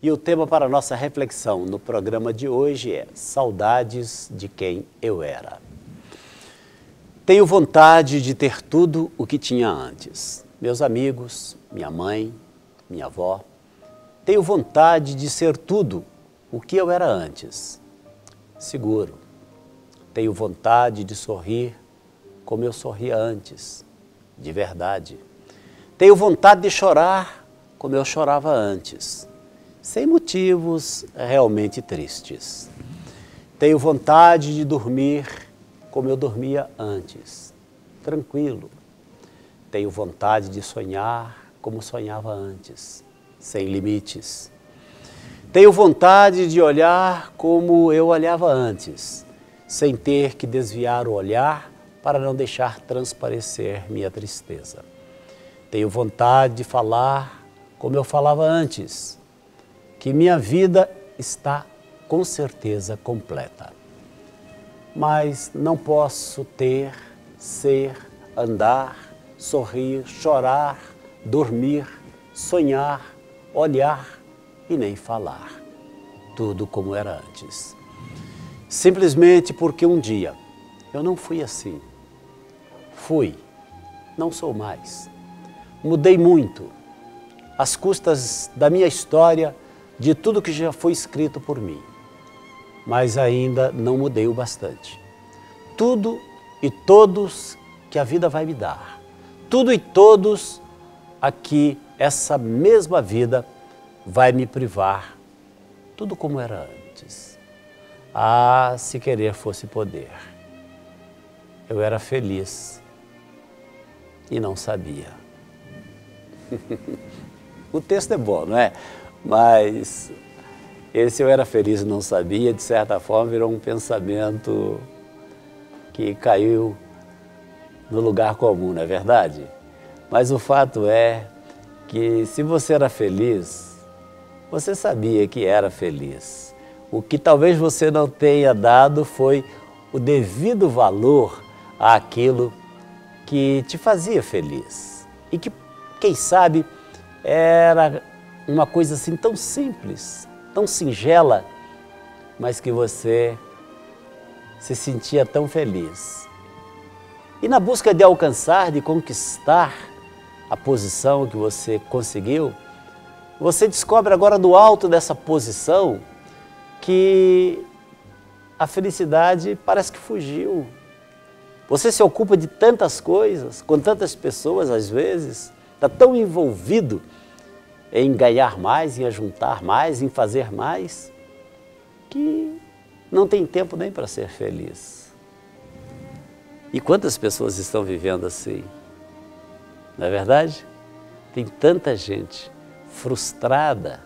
E o tema para a nossa reflexão no programa de hoje é Saudades de quem eu era. Tenho vontade de ter tudo o que tinha antes. Meus amigos, minha mãe, minha avó. Tenho vontade de ser tudo o que eu era antes. Seguro. Tenho vontade de sorrir como eu sorria antes, de verdade. Tenho vontade de chorar como eu chorava antes, sem motivos realmente tristes. Tenho vontade de dormir como eu dormia antes, tranquilo. Tenho vontade de sonhar como sonhava antes, sem limites. Tenho vontade de olhar como eu olhava antes, sem ter que desviar o olhar para não deixar transparecer minha tristeza. Tenho vontade de falar como eu falava antes, que minha vida está com certeza completa. Mas não posso ter, ser, andar, sorrir, chorar, dormir, sonhar, olhar e nem falar. Tudo como era antes. Simplesmente porque um dia eu não fui assim. Fui, não sou mais. Mudei muito, às custas da minha história, de tudo que já foi escrito por mim. Mas ainda não mudei o bastante. Tudo e todos que a vida vai me dar. Tudo e todos a que essa mesma vida vai me privar. Tudo como era antes. Ah, se querer fosse poder. Eu era feliz e não sabia. O texto é bom, não é? Mas esse eu era feliz e não sabia, de certa forma, virou um pensamento que caiu no lugar comum, não é verdade? Mas o fato é que se você era feliz, você sabia que era feliz. O que talvez você não tenha dado foi o devido valor àquilo que te fazia feliz. E que, quem sabe, era uma coisa assim tão simples, tão singela, mas que você se sentia tão feliz. E na busca de alcançar, de conquistar a posição que você conseguiu, você descobre agora do alto dessa posição que a felicidade parece que fugiu. Você se ocupa de tantas coisas, com tantas pessoas às vezes, está tão envolvido em ganhar mais, em ajuntar mais, em fazer mais, que não tem tempo nem para ser feliz. E quantas pessoas estão vivendo assim? Não é verdade? Tem tanta gente frustrada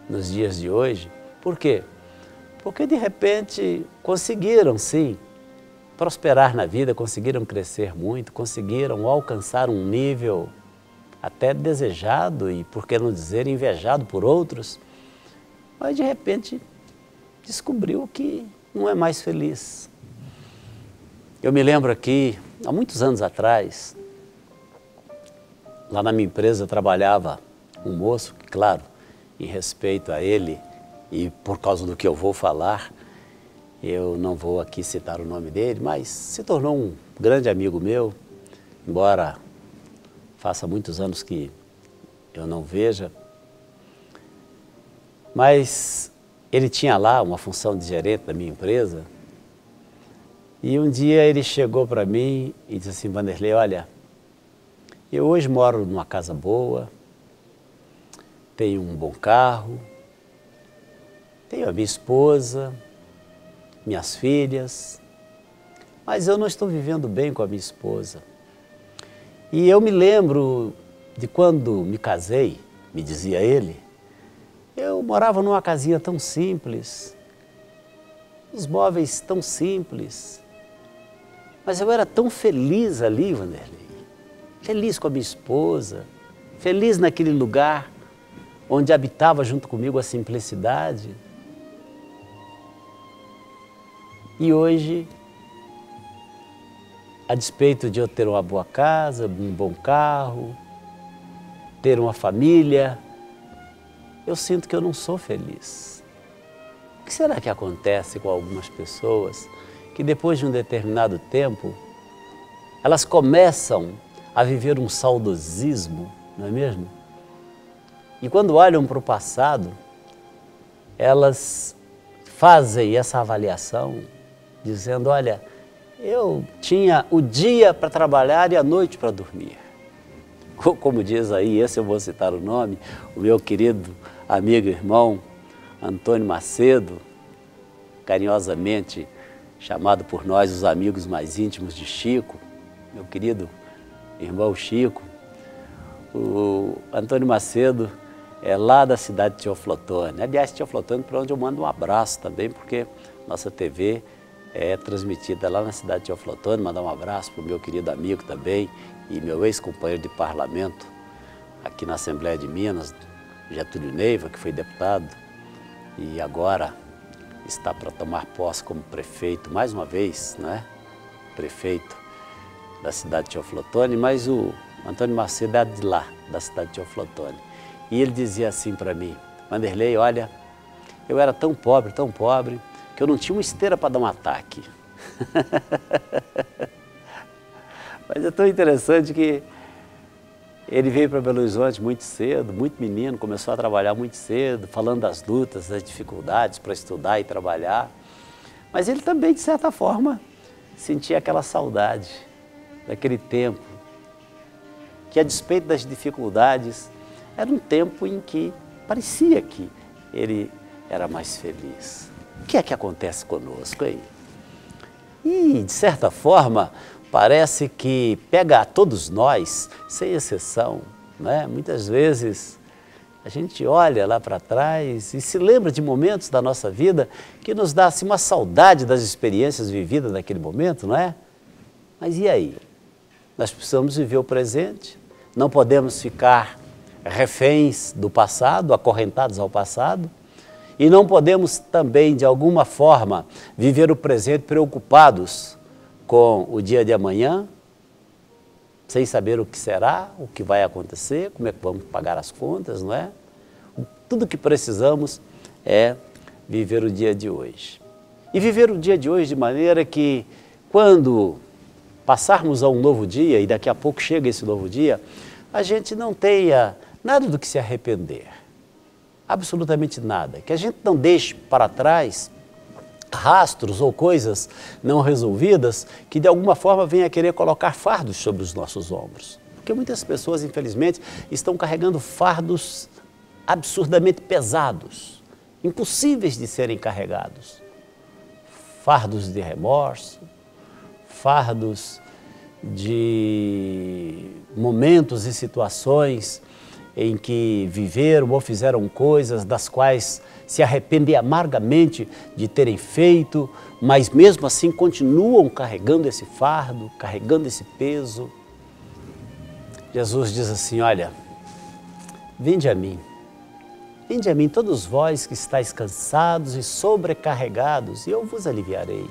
nos dias de hoje. Por quê? Porque de repente conseguiram sim prosperar na vida, conseguiram crescer muito, conseguiram alcançar um nível até desejado e, por que não dizer, invejado por outros, mas de repente descobriu que não é mais feliz. Eu me lembro aqui, há muitos anos atrás, lá na minha empresa trabalhava um moço, que, claro, em respeito a ele e por causa do que eu vou falar, eu não vou aqui citar o nome dele, mas se tornou um grande amigo meu, embora faça muitos anos que eu não veja, mas ele tinha lá uma função de gerente da minha empresa e um dia ele chegou para mim e disse assim: Vanderlei, olha, eu hoje moro numa casa boa, tenho um bom carro, tenho a minha esposa, minhas filhas, mas eu não estou vivendo bem com a minha esposa. E eu me lembro de quando me casei, me dizia ele, eu morava numa casinha tão simples, os móveis tão simples, mas eu era tão feliz ali, Vanderlei, feliz com a minha esposa, feliz naquele lugar onde habitava junto comigo a simplicidade. E hoje, a despeito de eu ter uma boa casa, um bom carro, ter uma família, eu sinto que eu não sou feliz. O que será que acontece com algumas pessoas que depois de um determinado tempo, elas começam a viver um saudosismo, não é mesmo? E quando olham para o passado, elas fazem essa avaliação, dizendo, olha, eu tinha o dia para trabalhar e a noite para dormir. Como diz aí, esse eu vou citar o nome, o meu querido amigo e irmão Antônio Macedo, carinhosamente chamado por nós os amigos mais íntimos de Chico, meu querido irmão Chico. O Antônio Macedo é lá da cidade de Teoflotone. Aliás, Teoflotone, para onde eu mando um abraço também, porque nossa TV é transmitida lá na cidade de Teoflotone. Mandar um abraço para o meu querido amigo também e meu ex-companheiro de parlamento aqui na Assembleia de Minas, Getúlio Neiva, que foi deputado e agora está para tomar posse como prefeito, mais uma vez, né? Prefeito da cidade de Teoflotone, mas o Antônio Macedo é de lá, da cidade de Teoflotone. E ele dizia assim para mim, Vanderlei, olha, eu era tão pobre, que eu não tinha uma esteira para dar um ataque. Mas é tão interessante que ele veio para Belo Horizonte muito cedo, muito menino, começou a trabalhar muito cedo, falando das lutas, das dificuldades para estudar e trabalhar. Mas ele também, de certa forma, sentia aquela saudade daquele tempo, que a despeito das dificuldades, era um tempo em que parecia que ele era mais feliz. O que é que acontece conosco aí? E, de certa forma, parece que pega a todos nós, sem exceção, né? Muitas vezes a gente olha lá para trás e se lembra de momentos da nossa vida que nos dá assim, uma saudade das experiências vividas naquele momento, não é? Mas e aí? Nós precisamos viver o presente, não podemos ficar reféns do passado, acorrentados ao passado, e não podemos também, de alguma forma, viver o presente preocupados com o dia de amanhã, sem saber o que será, o que vai acontecer, como é que vamos pagar as contas, não é? Tudo que precisamos é viver o dia de hoje. E viver o dia de hoje de maneira que, quando passarmos a um novo dia, e daqui a pouco chega esse novo dia, a gente não tenha nada do que se arrepender. Absolutamente nada. Que a gente não deixe para trás rastros ou coisas não resolvidas que de alguma forma venham a querer colocar fardos sobre os nossos ombros. Porque muitas pessoas, infelizmente, estão carregando fardos absurdamente pesados, impossíveis de serem carregados. Fardos de remorso, fardos de momentos e situações em que viveram ou fizeram coisas das quais se arrependem amargamente de terem feito, mas mesmo assim continuam carregando esse fardo, carregando esse peso. Jesus diz assim, olha, vinde a mim todos vós que estáis cansados e sobrecarregados, e eu vos aliviarei.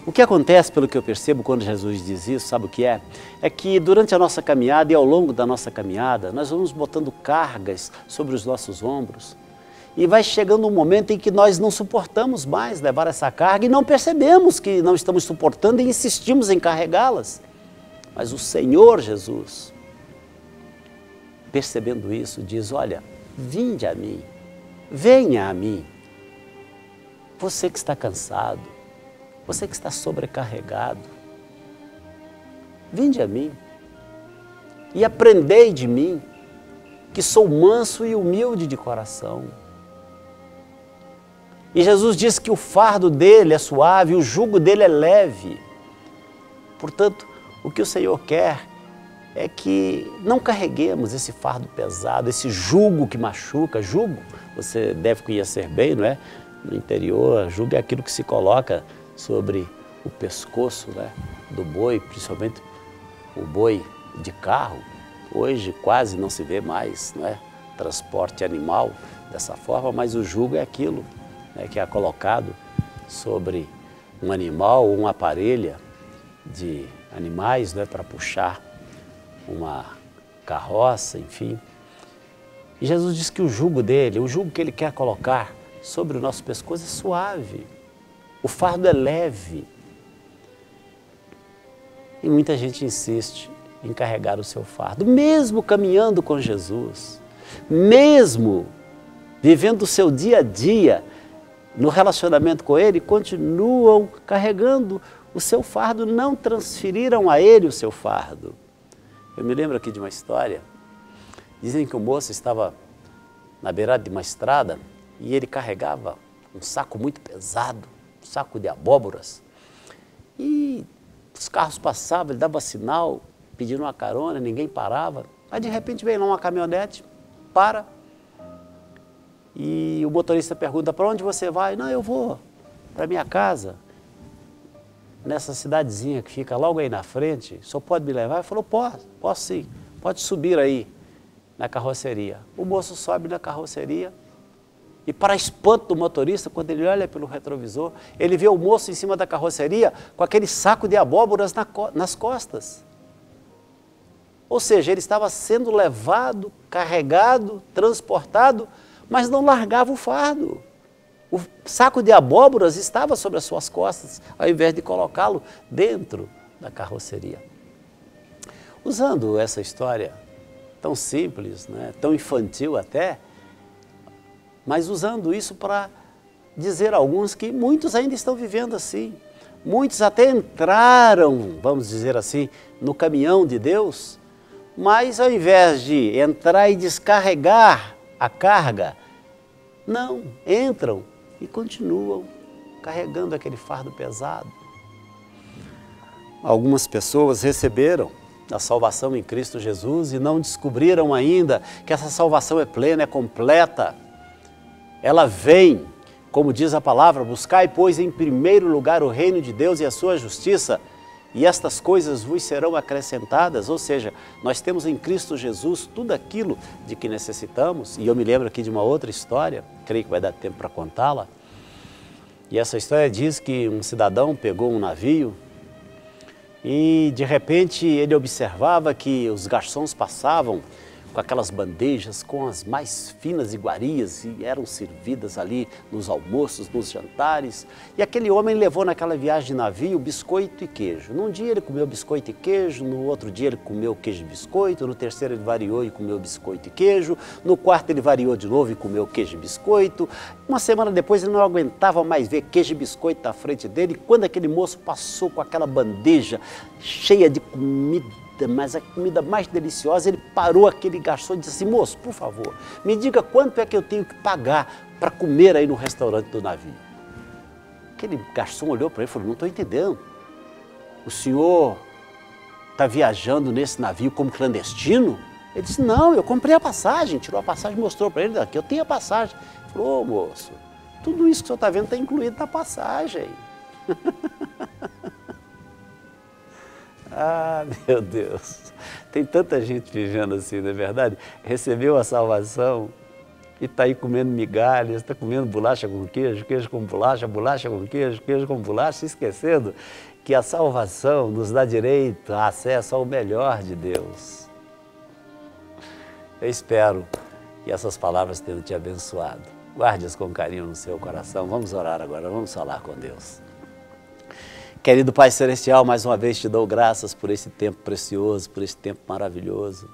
O que acontece, pelo que eu percebo, quando Jesus diz isso, sabe o que é? É que durante a nossa caminhada e ao longo da nossa caminhada, nós vamos botando cargas sobre os nossos ombros e vai chegando um momento em que nós não suportamos mais levar essa carga e não percebemos que não estamos suportando e insistimos em carregá-las. Mas o Senhor Jesus, percebendo isso, diz, olha, vinde a mim, venha a mim, você que está cansado, você que está sobrecarregado, vinde a mim e aprendei de mim, que sou manso e humilde de coração. E Jesus diz que o fardo dele é suave, o jugo dele é leve. Portanto, o que o Senhor quer é que não carreguemos esse fardo pesado, esse jugo que machuca. Jugo, você deve conhecer bem, não é? No interior, jugo é aquilo que se coloca sobre o pescoço, né, do boi, principalmente o boi de carro. Hoje quase não se vê mais, né, transporte animal dessa forma, mas o jugo é aquilo, né, que é colocado sobre um animal ou uma parelha de animais, né, para puxar uma carroça, enfim. E Jesus diz que o jugo dele, o jugo que ele quer colocar sobre o nosso pescoço é suave. O fardo é leve. E muita gente insiste em carregar o seu fardo, mesmo caminhando com Jesus, mesmo vivendo o seu dia a dia no relacionamento com Ele, continuam carregando o seu fardo, não transferiram a Ele o seu fardo. Eu me lembro aqui de uma história, dizem que o moço estava na beirada de uma estrada e ele carregava um saco muito pesado, um saco de abóboras, e os carros passavam, ele dava sinal, pedindo uma carona, ninguém parava. Aí de repente vem lá uma caminhonete, para, e o motorista pergunta: para onde você vai? Não, eu vou para minha casa, nessa cidadezinha que fica logo aí na frente, o senhor pode me levar? Ele falou: posso sim, pode subir aí na carroceria. O moço sobe na carroceria e, para espanto do motorista, quando ele olha pelo retrovisor, ele vê o moço em cima da carroceria com aquele saco de abóboras nas costas. Ou seja, ele estava sendo levado, carregado, transportado, mas não largava o fardo. O saco de abóboras estava sobre as suas costas, ao invés de colocá-lo dentro da carroceria. Usando essa história tão simples, né, tão infantil até, mas usando isso para dizer a alguns que muitos ainda estão vivendo assim. Muitos até entraram, vamos dizer assim, no caminhão de Deus, mas ao invés de entrar e descarregar a carga, não, entram e continuam carregando aquele fardo pesado. Algumas pessoas receberam a salvação em Cristo Jesus e não descobriram ainda que essa salvação é plena, é completa. Ela vem, como diz a palavra: buscai, pois, em primeiro lugar o reino de Deus e a sua justiça, e estas coisas vos serão acrescentadas. Ou seja, nós temos em Cristo Jesus tudo aquilo de que necessitamos. E eu me lembro aqui de uma outra história, creio que vai dar tempo para contá-la. E essa história diz que um cidadão pegou um navio e de repente ele observava que os garçons passavam com aquelas bandejas com as mais finas iguarias e eram servidas ali nos almoços, nos jantares. E aquele homem levou naquela viagem de navio biscoito e queijo. Num dia ele comeu biscoito e queijo, no outro dia ele comeu queijo e biscoito, no terceiro ele variou e comeu biscoito e queijo, no quarto ele variou de novo e comeu queijo e biscoito. Uma semana depois ele não aguentava mais ver queijo e biscoito na frente dele, e quando aquele moço passou com aquela bandeja cheia de comida, mas a comida mais deliciosa, ele parou aquele garçom e disse assim: moço, por favor, me diga quanto é que eu tenho que pagar para comer aí no restaurante do navio. Aquele garçom olhou para ele e falou: não estou entendendo, o senhor está viajando nesse navio como clandestino? Ele disse: não, eu comprei a passagem. Tirou a passagem, mostrou para ele: aqui eu tenho a passagem. Ele falou: ô moço, tudo isso que o senhor está vendo está incluído na passagem. Ah, meu Deus, tem tanta gente vivendo assim, não é verdade? Recebeu a salvação e está aí comendo migalhas, está comendo bolacha com queijo, queijo com bolacha, bolacha com queijo, queijo com bolacha, esquecendo que a salvação nos dá direito a acesso ao melhor de Deus. Eu espero que essas palavras tenham te abençoado. Guarde-as com carinho no seu coração. Vamos orar agora, vamos falar com Deus. Querido Pai Celestial, mais uma vez te dou graças por esse tempo precioso, por esse tempo maravilhoso.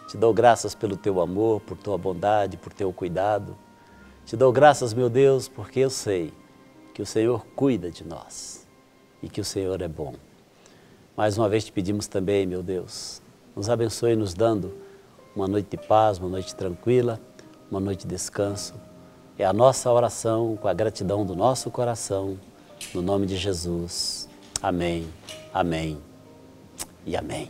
Te dou graças pelo teu amor, por tua bondade, por teu cuidado. Te dou graças, meu Deus, porque eu sei que o Senhor cuida de nós e que o Senhor é bom. Mais uma vez te pedimos também, meu Deus, nos abençoe nos dando uma noite de paz, uma noite tranquila, uma noite de descanso. É a nossa oração com a gratidão do nosso coração. No nome de Jesus. Amém, amém e amém.